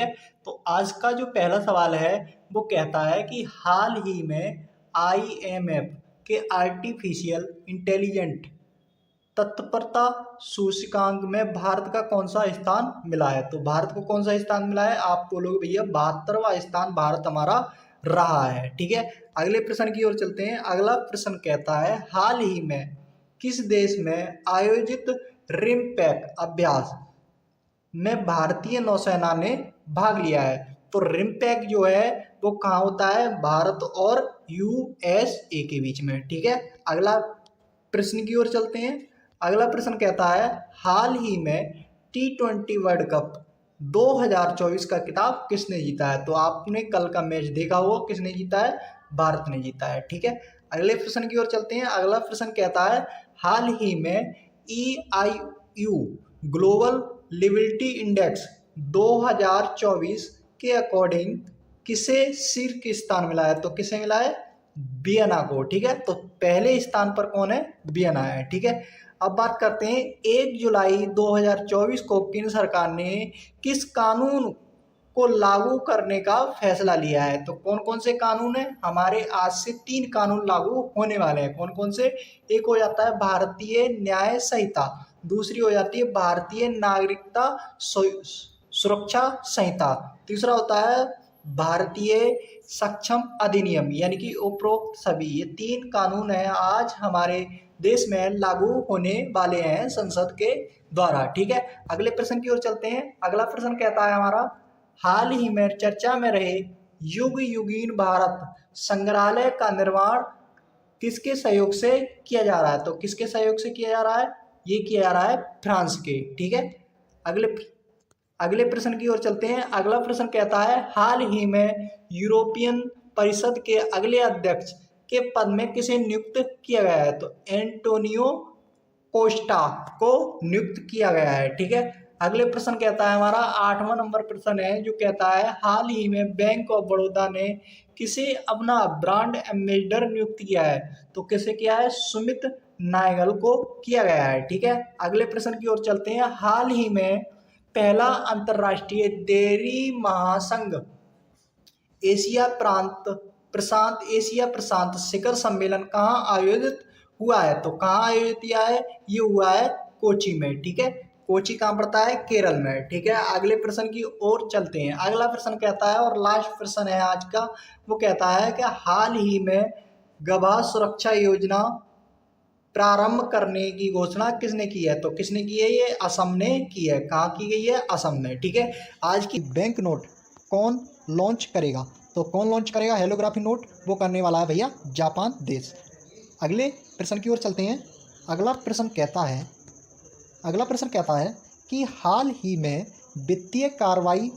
है। तो आज का जो पहला सवाल है वो कहता है कि हाल ही में आईएमएफ के आर्टिफिशियल इंटेलिजेंट तत्परता सूचकांक में भारत का कौन सा स्थान मिला है। तो भारत को कौन सा स्थान मिला है, आप बोलोगे भैया 72वां स्थान भारत हमारा रहा है। ठीक है, अगले प्रश्न की ओर चलते हैं। अगला प्रश्न कहता है हाल ही में किस देश में आयोजित रिमपैक अभ्यास में भारतीय नौसेना ने भाग लिया है। तो रिमपैक जो है वो कहाँ होता है, भारत और यूएसए के बीच में। ठीक है, अगला प्रश्न की ओर चलते हैं। अगला प्रश्न कहता है हाल ही में T20 वर्ल्ड कप 2024 का खिताब किसने जीता है। तो आपने कल का मैच देखा होगा, किसने जीता है, भारत ने जीता है। ठीक है, अगले प्रश्न की ओर चलते हैं। अगला प्रश्न कहता है हाल ही में EIU ग्लोबल लिबिलिटी इंडेक्स 2024 के अकॉर्डिंग किसे शीर्ष स्थान मिला है। तो किसे मिला है, वियना को। ठीक है, तो पहले स्थान पर कौन है, वियना है। ठीक है, अब बात करते हैं 1 जुलाई 2024 को केंद्र सरकार ने किस कानून को लागू करने का फैसला लिया है। तो कौन कौन से कानून है, हमारे आज से 3 कानून लागू होने वाले हैं। कौन कौन से, एक हो जाता है भारतीय न्याय संहिता, दूसरी हो जाती है भारतीय नागरिकता सुरक्षा संहिता, तीसरा होता है भारतीय सक्षम अधिनियम, यानी कि उपरोक्त सभी ये 3 कानून हैं आज हमारे देश में लागू होने वाले हैं संसद के द्वारा। ठीक है, अगले प्रश्न की ओर चलते हैं। अगला प्रश्न कहता है हमारा हाल ही में चर्चा में रहे युग युगीन भारत संग्रहालय का निर्माण किसके सहयोग से किया जा रहा है। तो किसके सहयोग से किया जा रहा है, ये किया जा रहा है फ्रांस के। ठीक है, अगले प्रश्न की ओर चलते हैं। अगला प्रश्न कहता है हाल ही में यूरोपियन परिषद के अगले अध्यक्ष के पद में किसे नियुक्त किया गया है। तो एंटोनियो कोस्टा को नियुक्त किया गया है। ठीक है, अगले प्रश्न कहता है हमारा 8वां नंबर प्रश्न है जो कहता है हाल ही में बैंक ऑफ बड़ौदा ने किसे अपना ब्रांड एम्बेसडर नियुक्त किया है। तो किसे किया है, सुमित नायगल को किया गया है। ठीक है, अगले प्रश्न की ओर चलते हैं। हाल ही में पहला अंतर्राष्ट्रीय डेयरी महासंघ एशिया प्रशांत शिखर सम्मेलन कहाँ आयोजित हुआ है। तो कहाँ आयोजित किया है, ये हुआ है कोची में। ठीक है, कोची कहाँ पड़ता है, केरल में। ठीक है, अगले प्रश्न की ओर चलते हैं। अगला प्रश्न कहता है और लास्ट प्रश्न है आज का, वो कहता है कि हाल ही में गवाह सुरक्षा योजना प्रारंभ करने की घोषणा किसने की है। तो किसने की है, ये असम ने की है। कहाँ की गई है, असम ने। ठीक है, आज की बैंक नोट कौन लॉन्च करेगा। तो कौन लॉन्च करेगा हेलोग्राफी नोट, वो करने वाला है भैया जापान देश। अगले प्रश्न की ओर चलते हैं। अगला प्रश्न कहता है कि हाल ही में वित्तीय कार्रवाई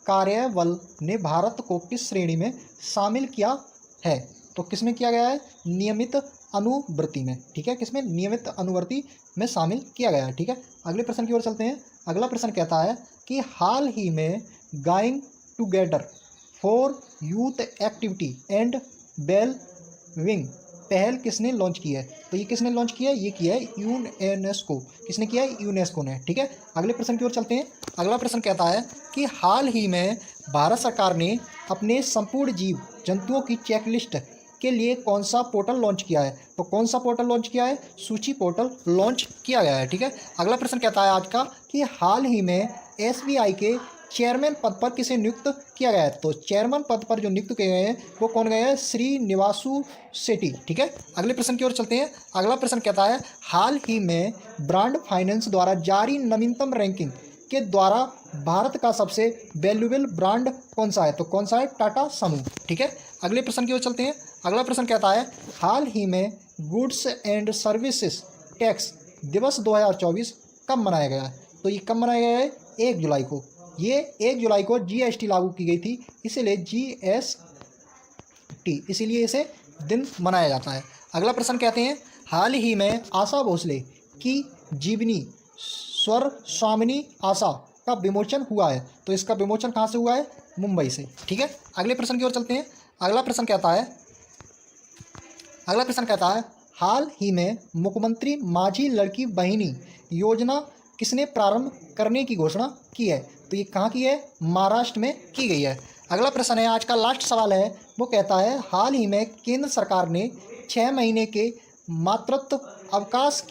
कार्यबल ने भारत को किस श्रेणी में शामिल किया है। तो किसमें किया गया है, नियमित अनुवर्ती में। ठीक है, किसमें, नियमित अनुवर्ती में शामिल किया गया है। ठीक है, अगले प्रश्न की ओर चलते हैं। अगला प्रश्न कहता है कि हाल ही में going together for youth activity and well wing पहल किसने लॉन्च की है। तो ये किसने लॉन्च किया है, ये किया है यूनेस्को। किसने किया है, यूनेस्को ने। ठीक है, अगले प्रश्न की ओर चलते हैं। अगला प्रश्न कहता है कि हाल ही में भारत सरकार ने अपने संपूर्ण जीव जंतुओं की चेकलिस्ट के लिए कौन सा पोर्टल लॉन्च किया है। तो कौन सा पोर्टल लॉन्च किया है, सूची पोर्टल लॉन्च किया गया है। ठीक है, अगला प्रश्न कहता है आज का कि हाल ही में SBI के चेयरमैन पद पर किसे नियुक्त किया गया है। तो चेयरमैन पद पर जो नियुक्त किए गए हैं वो कौन गए हैं, श्रीनिवासु सेठी। ठीक है, अगले प्रश्न की ओर चलते हैं। अगला प्रश्न कहता है हाल ही में ब्रांड फाइनेंस द्वारा जारी नवीनतम रैंकिंग के द्वारा भारत का सबसे वैल्यूएबल ब्रांड कौन सा है। तो कौन सा है, टाटा समूह। ठीक है, अगले प्रश्न की ओर चलते हैं। अगला प्रश्न कहता है हाल ही में गुड्स एंड सर्विसेज टैक्स दिवस 2024 कब मनाया गया है। तो ये कब मनाया गया है, 1 जुलाई को। ये 1 जुलाई को GST लागू की गई थी, इसीलिए GST, इसीलिए इसे दिन मनाया जाता है। अगला प्रश्न कहते हैं हाल ही में आशा भोसले की जीवनी स्वर स्वामिनी आशा का विमोचन हुआ है। तो इसका विमोचन कहाँ से हुआ है, मुंबई से। ठीक है, अगले प्रश्न की ओर चलते हैं। अगला प्रश्न कहता है हाल ही में मुख्यमंत्री माझी लड़की बहिनी योजना किसने प्रारंभ करने की घोषणा की है। तो ये कहाँ की है? महाराष्ट्र में की गई है। अगला प्रश्न है, आज का लास्ट सवाल है, वो कहता है हाल ही में केंद्र सरकार ने 6 महीने के मातृत्व अवकाश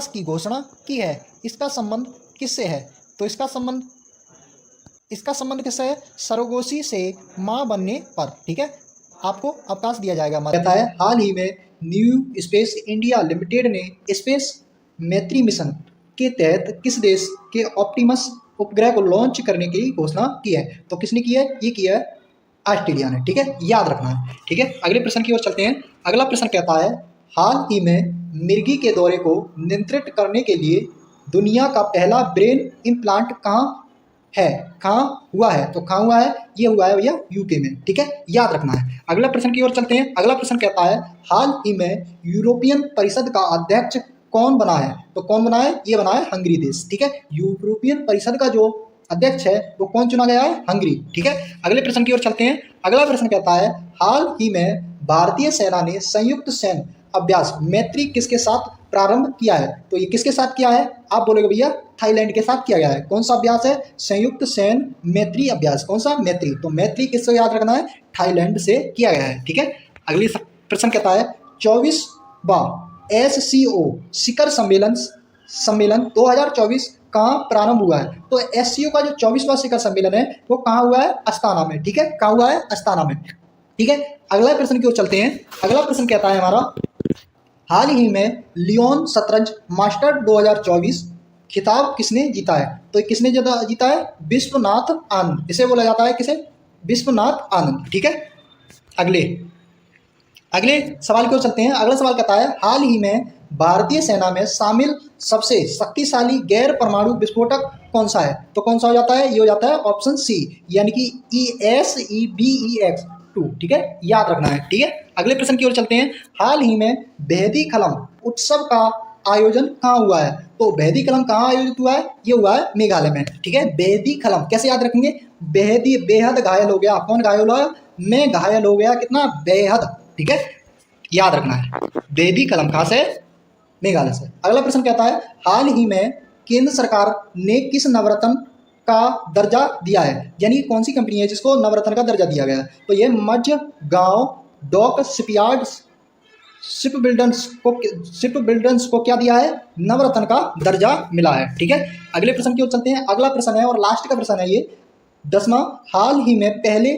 की घोषणा की है। इसका संबंध किससे है? तो इसका संबंध किससे है? सरोगेसी से मां बनने पर, ठीक है, आपको अवकाश दिया जाएगा। कहता है हाल ही में न्यू स्पेस इंडिया लिमिटेड ने स्पेस मैत्री मिशन के तहत किस देश के ऑप्टिमस उपग्रह को लॉन्च करने की घोषणा की है? तो किसने की है? ये किया है ऑस्ट्रेलिया ने, ठीक है, याद रखना है, ठीक है। अगले प्रश्न की ओर चलते हैं। अगला प्रश्न कहता है हाल ही में मिर्गी के दौरे को नियंत्रित करने के लिए दुनिया का पहला ब्रेन इम्प्लांट कहाँ है, कहाँ हुआ है? तो कहाँ हुआ है? ये हुआ है भैया यूके में, ठीक है, याद रखना है। अगला प्रश्न की ओर चलते हैं। अगला प्रश्न कहता है हाल ही में यूरोपियन परिषद का अध्यक्ष कौन बना है? तो कौन बना है? ये बना है हंगरी देश, ठीक है। यूरोपियन परिषद का जो अध्यक्ष है वो कौन चुना गया है? हंगरी, ठीक है। अगले प्रश्न की ओर चलते हैं। अगला प्रश्न कहता है हाल ही में भारतीय सेना ने संयुक्त सैन्य अभ्यास मैत्री किसके साथ प्रारंभ किया है? तो ये किसके साथ किया है? आप बोलोगे भैया थाईलैंड के साथ किया गया है। कौन सा अभ्यास है? संयुक्त सैन्य मैत्री अभ्यास। कौन सा? मैत्री। तो मैत्री किससे याद रखना है? थाईलैंड से किया गया है, ठीक है। अगली प्रश्न कहता है 24वां SCO शिखर सम्मेलन 2024 कहाँ प्रारंभ हुआ है? तो SCO का जो 24वां शिखर सम्मेलन है वो कहाँ हुआ है? अस्ताना में, ठीक है। कहाँ हुआ है? अस्ताना में, ठीक है। अगला प्रश्न की ओर चलते हैं। अगला प्रश्न कहता है हमारा हाल ही में लियोन शतरंज मास्टर 2024 खिताब किसने जीता है? तो किसने जीता है? विश्वनाथ आनंद। इसे बोला जाता है किसे? विश्वनाथ आनंद, ठीक है। अगले सवाल की ओर चलते हैं। अगला सवाल कहता है हाल ही में भारतीय सेना में शामिल सबसे शक्तिशाली गैर परमाणु विस्फोटक कौन सा है? तो कौन सा हो जाता है? ये हो जाता है ऑप्शन सी, यानी कि ESEBEX-2, ठीक है, याद रखना है, ठीक है। अगले प्रश्न की ओर चलते हैं। हाल ही में बेहदी खलम उत्सव का आयोजन कहाँ हुआ है? तो बेहदी खलम कहाँ आयोजित हुआ है? ये हुआ है मेघालय में, ठीक है। बेहदी खलम कैसे याद रखेंगे? बेहदी बेहद घायल हो गया। कौन घायल हुआ? मैं घायल हो गया। कितना? बेहद, ठीक है, याद रखना है। बेहदी खलम कहाँ से? मेघालय से। अगला प्रश्न कहता है हाल ही में केंद्र सरकार ने किस नवरत्न का दर्जा दिया है? यानी कौन सी कंपनी है जिसको नवरत्न का दर्जा दिया गया है? तो ये मध्य गांव डॉक शिप बिल्डर्स को क्या दिया है? नवरत्न का दर्जा मिला है, ठीक है। अगले प्रश्न की ओर चलते हैं। अगला प्रश्न है और लास्ट का प्रश्न है ये 10वां हाल ही में पहले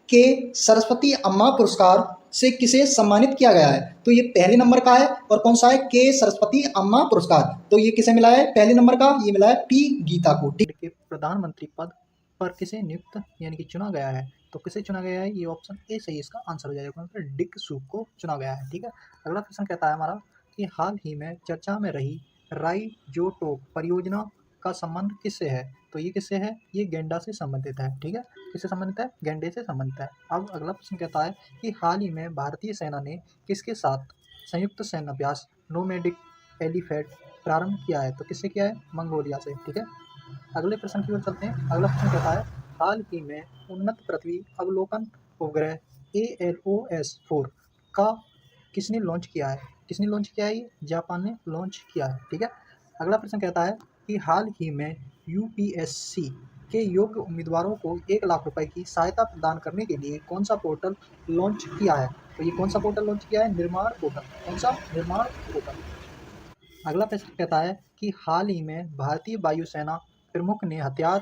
के सरस्वती अम्मा पुरस्कार से किसे सम्मानित किया गया है? तो ये पहले नंबर का है। और कौन सा है? के सरस्वती अम्मा पुरस्कार। तो ये किसे मिला है? पहले नंबर का ये मिला है पी गीता को, ठीक है। प्रधानमंत्री पद पर किसे नियुक्त यानी कि चुना गया है? तो किसे चुना गया है? ये ऑप्शन ए सही इसका आंसर हो जाएगा। डिक सूक को चुना गया है, ठीक है। अगला प्रश्न कहता है हमारा कि हाल ही में चर्चा में रही राइजोटोप परियोजना का संबंध किससे है? तो ये किससे है? ये गेंडा से संबंधित है, ठीक है। किससे संबंधित है? गेंडे से संबंधित है। अब अगला प्रश्न कहता है कि हाल ही में भारतीय सेना ने किसके साथ संयुक्त सैन्य अभ्यास नोमैडिक एलिफेंट प्रारंभ किया है? तो किससे किया है? मंगोलिया से, ठीक है। अगले प्रश्न की ओर चलते हैं। अगला प्रश्न कहता है हाल ही में उन्नत पृथ्वी अवलोकन उपग्रह ALOS-4 का किसने लॉन्च किया है? किसने लॉन्च किया है? ये जापान ने लॉन्च किया है, ठीक है। अगला प्रश्न कहता है कि हाल ही में UPSC के योग्य उम्मीदवारों को 1 लाख रुपए की सहायता प्रदान करने के लिए कौन सा पोर्टल लॉन्च किया है? तो ये कौन सा पोर्टल लॉन्च किया है? निर्माण पोर्टल। कौन सा? निर्माण पोर्टल। अगला प्रश्न कहता है कि हाल ही में भारतीय वायुसेना प्रमुख ने हथियार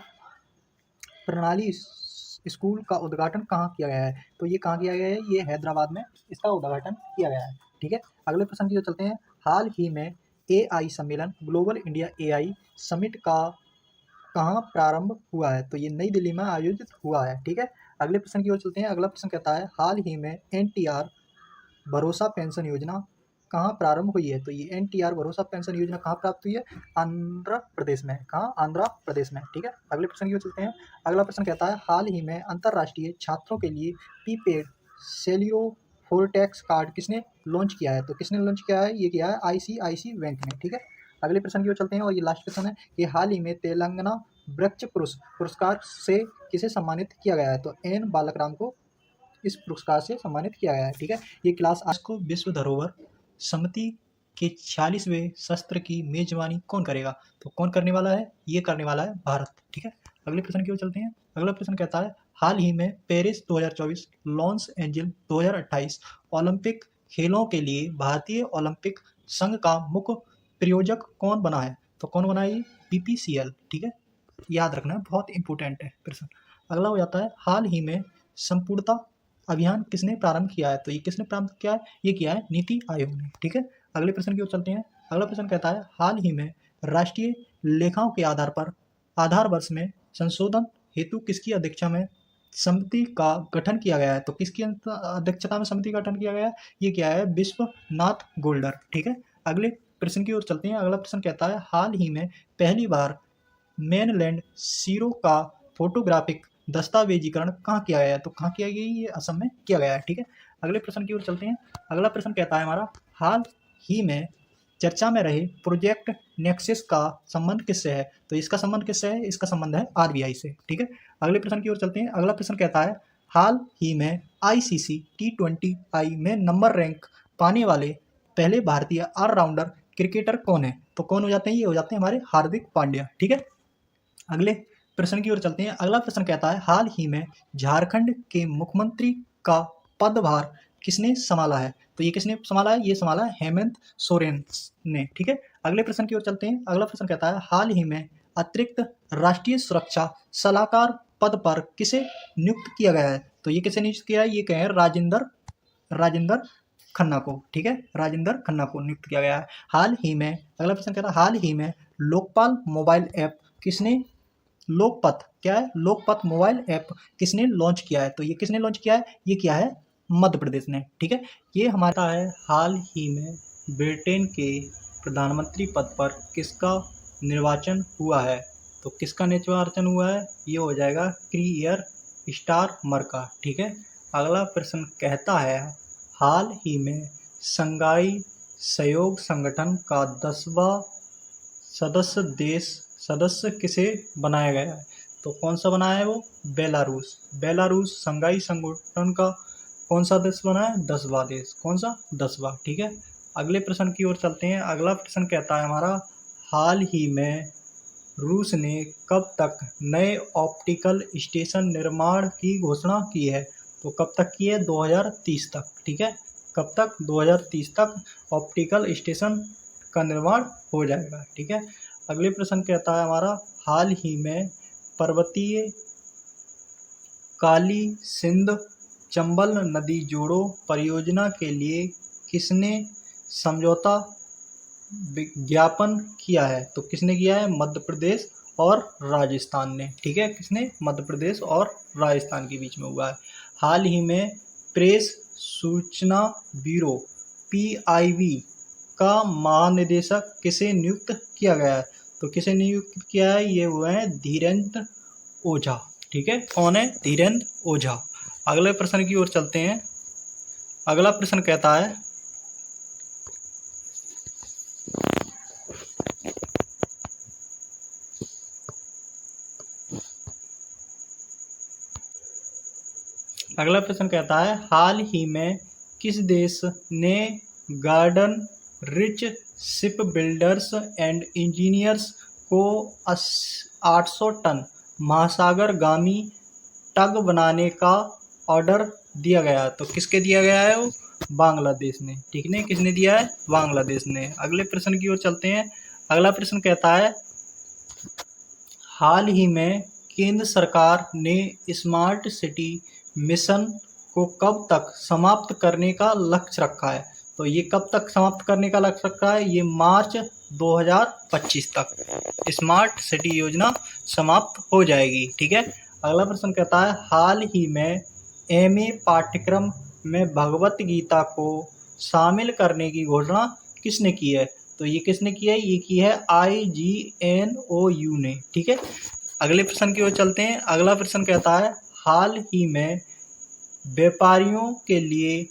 प्रणाली स्कूल का उद्घाटन कहाँ किया गया है? तो ये कहाँ किया गया है? ये हैदराबाद में इसका उद्घाटन किया गया है, ठीक है। अगले प्रश्न की ओर चलते हैं। हाल ही में AI सम्मेलन ग्लोबल इंडिया AI समिट का कहाँ प्रारंभ हुआ है? तो ये नई दिल्ली में आयोजित हुआ है, ठीक है। अगले प्रश्न की ओर चलते हैं। अगला प्रश्न कहता है हाल ही में NTR भरोसा पेंशन योजना कहाँ प्रारंभ हुई है? तो ये NTR भरोसा पेंशन योजना कहाँ प्राप्त हुई है? आंध्र प्रदेश में। कहाँ? आंध्र प्रदेश में, ठीक है। अगले प्रश्न की ओर चलते हैं। अगला प्रश्न कहता है हाल ही में अंतर्राष्ट्रीय छात्रों के लिए प्रीपेड सेलियो फोरटेक्स कार्ड किसने लॉन्च किया है? तो किसने लॉन्च किया है? ये किया है ICICI बैंक ने, ठीक है। अगले प्रश्न की ओर चलते हैं और ये लास्ट क्वेश्चन है कि हाल ही में तेलंगाना वृक्ष पुरस्कार से किसे सम्मानित किया गया है? तो N बालकराम को इस पुरस्कार से सम्मानित किया गया है, ठीक है। ये क्लास आज को विश्व धरोहर समिति के 46वें सत्र की मेजबानी कौन करेगा? तो कौन करने वाला है? ये करने वाला है भारत। ठीक है, अगले प्रश्न की ओर चलते हैं। अगला प्रश्न कहता है हाल ही में पेरिस 2024, लॉस एंजिल 2028 ओलंपिक खेलों के लिए भारतीय ओलंपिक संघ का मुख्य प्रायोजक कौन बना है? तो कौन बना है? ये बीपीसीएल। ठीक है, याद रखना है, बहुत इंपॉर्टेंट है प्रश्न। अगला हो जाता है हाल ही में संपूर्णता अभियान किसने प्रारंभ किया है? तो ये किसने प्रारंभ किया है? ये किया है नीति आयोग ने। ठीक है, अगले प्रश्न की ओर चलते हैं। अगला प्रश्न कहता है हाल ही में राष्ट्रीय लेखाओं के आधार पर आधार वर्ष में संशोधन हेतु किसकी अध्यक्षता में समिति का गठन किया गया है? तो किसकी अध्यक्षता में समिति का गठन किया गया है? ये क्या है? विश्वनाथ गोल्डर। ठीक है, अगले प्रश्न की ओर चलते हैं। अगला प्रश्न कहता है हाल ही में पहली बार मेनलैंड सीरो का फोटोग्राफिक दस्तावेजीकरण कहाँ किया गया है? तो कहाँ किया गया? ये असम में किया गया है। ठीक है, अगले प्रश्न की ओर चलते हैं। अगला प्रश्न कहता है हमारा हाल ही में चर्चा में रहे प्रोजेक्ट नेक्सस का संबंध किससे है? तो इसका संबंध किससे है? इसका संबंध है आरबीआई से। ठीक है, अगले प्रश्न की ओर चलते हैं। अगला प्रश्न कहता है हाल ही में आईसीसी T20I में नंबर रैंक पाने वाले पहले भारतीय ऑलराउंडर क्रिकेटर कौन है? तो कौन हो जाते हैं? ये हो जाते हैं हमारे हार्दिक पांड्या। ठीक है, अगले प्रश्न की ओर चलते हैं। अगला प्रश्न कहता है हाल ही में झारखंड के मुख्यमंत्री का पदभार किसने संभाला है? तो ये किसने संभाला है? ये संभाला है हेमंत सोरेन ने। ठीक है, अगले प्रश्न की ओर चलते हैं। अगला प्रश्न कहता है हाल ही में अतिरिक्त राष्ट्रीय सुरक्षा सलाहकार पद पर किसे नियुक्त किया गया है? तो ये किसे नियुक्त किया है? ये कहें राजेंद्र खन्ना को। ठीक है, राजेंद्र खन्ना को नियुक्त किया गया है हाल ही में। अगला प्रश्न कहता है हाल ही में लोकपाल मोबाइल ऐप किसने लोकपथ क्या है? लोकपथ मोबाइल ऐप किसने लॉन्च किया है? तो ये किसने लॉन्च किया है? ये किया है मध्य प्रदेश ने। ठीक है, ये हमारा है हाल ही में ब्रिटेन के प्रधानमंत्री पद पर किसका निर्वाचन हुआ है? तो किसका निर्वाचन हुआ है? ये हो जाएगा क्रीयर स्टारमर का। ठीक है, अगला प्रश्न कहता है हाल ही में शंघाई सहयोग संगठन का 10वां सदस्य किसे बनाया गया है? तो कौन सा बनाया है वो? बेलारूस शंघाई संगठन का कौन सा देश बना है? 10वां देश। कौन सा? 10वां। ठीक है, अगले प्रश्न की ओर चलते हैं। अगला प्रश्न कहता है हमारा हाल ही में रूस ने कब तक नए ऑप्टिकल स्टेशन निर्माण की घोषणा की है? तो कब तक की है? 2030 तक। ठीक है, कब तक? 2030 तक ऑप्टिकल स्टेशन का निर्माण हो जाएगा। ठीक है, अगले प्रश्न कहता है हमारा हाल ही में पर्वतीय काली सिंध चंबल नदी जोड़ो परियोजना के लिए किसने समझौता विज्ञापन किया है? तो किसने किया है? मध्य प्रदेश और राजस्थान ने। ठीक है, किसने? मध्य प्रदेश और राजस्थान के बीच में हुआ है। हाल ही में प्रेस सूचना ब्यूरो PIB का महानिदेशक किसे नियुक्त किया गया है? तो किसे नियुक्त किया है? ये हुए हैं धीरेन्द्र ओझा। ठीक है, कौन है? धीरेन्द्र ओझा। अगले प्रश्न की ओर चलते हैं। अगला प्रश्न कहता है हाल ही में किस देश ने garden rich ship builders and engineers को 800 टन महासागरगामी टग बनाने का ऑर्डर दिया गया? तो किसके दिया गया है वो? बांग्लादेश ने। ठीक है, किसने दिया है? बांग्लादेश ने। अगले प्रश्न की ओर चलते हैं। अगला प्रश्न कहता है हाल ही में केंद्र सरकार ने स्मार्ट सिटी मिशन को कब तक समाप्त करने का लक्ष्य रखा है? तो ये कब तक समाप्त करने का लक्ष्य रखा है? ये मार्च 2025 तक स्मार्ट सिटी योजना समाप्त हो जाएगी। ठीक है, अगला प्रश्न कहता है हाल ही में MA पाठ्यक्रम में भगवत गीता को शामिल करने की घोषणा किसने की है? तो ये किसने की है? ये की है IGNOU ने। ठीक है, अगले प्रश्न की ओर चलते हैं। अगला प्रश्न कहता है हाल ही में व्यापारियों के लिए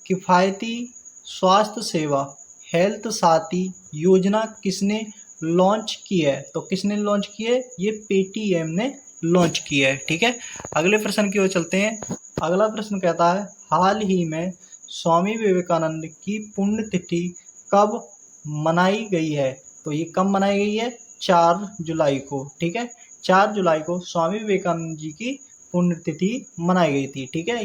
किफ़ायती स्वास्थ्य सेवा हेल्थ साथी योजना किसने लॉन्च की है? तो किसने लॉन्च की है? ये पेटीएम ने लॉन्च की है। ठीक है, अगले प्रश्न की ओर चलते हैं। अगला प्रश्न कहता है हाल ही में स्वामी विवेकानंद की पुण्यतिथि कब मनाई गई है? तो ये कब मनाई गई है? 4 जुलाई को। ठीक है, 4 जुलाई को स्वामी विवेकानंद जी की पुण्यतिथि मनाई गई थी। ठीक है।